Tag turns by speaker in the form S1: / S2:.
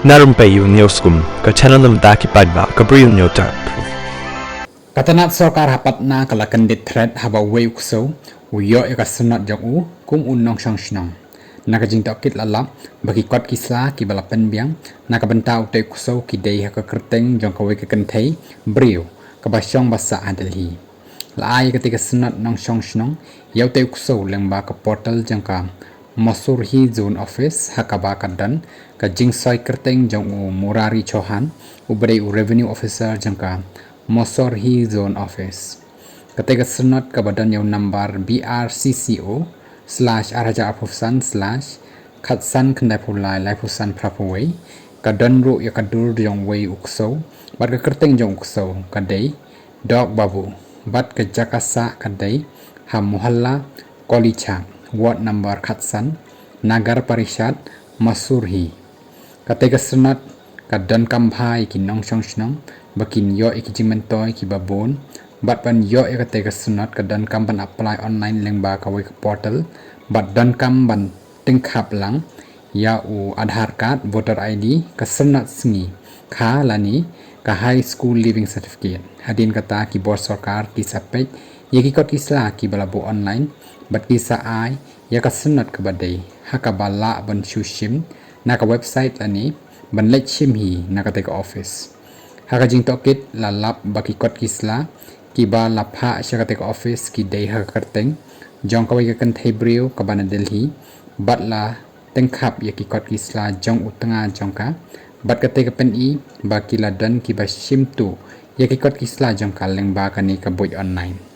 S1: Na Rympei U channel nabynta paidbah Bri U Hynñiewtrep.
S2: Katanat sorkar hapat na kala Kyndit thret haba Bri U ksew uyo ya syrnot jong u kum nongshong shnong. Na kajing tokit lalap bagi kot kisla ki bala penbiang na kabenta utai ksew ki dei haka kyrteng jong kawe ke kenthei Bri U kabasyong basa adelhi. Laai ketika syrnot nongshong shnong yau tai ksew lengba ke portal jangka Mosurhi zone office hakaba kadan ka jingsoi kyrteng jong u murari chohan Bri U revenue officer jangka Mosurhi zone office ketika sernot ka badan yang number brcco/araja/apufsan/khatsan kendai pulai laifusan prapuwei ka donru ya kadur jong wei ukso bat ka kyrteng jong ukso kadai dog babu bat ka jakasa kadai ha muhalla kolichak ward number khatsan nagar parishad Mosurhi ketika sernot ka don kamphai ki nongshong shnong bakin yo ikijimentoi ki babon bat ban yo ketika sernot ka don kam ban apply online lengba ka wei portal bat don kam ban tingkhap lang ya u Aadhaar card voter ID ka sernot sngi kha lani ka high school living certificate hadin kata ki bor sorkar ki sapek ye ki kot kisla ki balabu online bat kisa ai ya ka sernot ka badai hakabala ban shushim na ka website lani ban lech shim hi na ka office haka jing tokit lalap baki kot kisla ki ba lapha shakatek office ki dei ha kyrteng jong ka wei ka kenthei Bri U ka bana delhi bat la tengkhap ya ki kot kisla jong utanga jong ka bat ka te ka pen i ba ki la dan ki ba shim tu ya ki kot kisla jong ka lengba ka ni ka boi online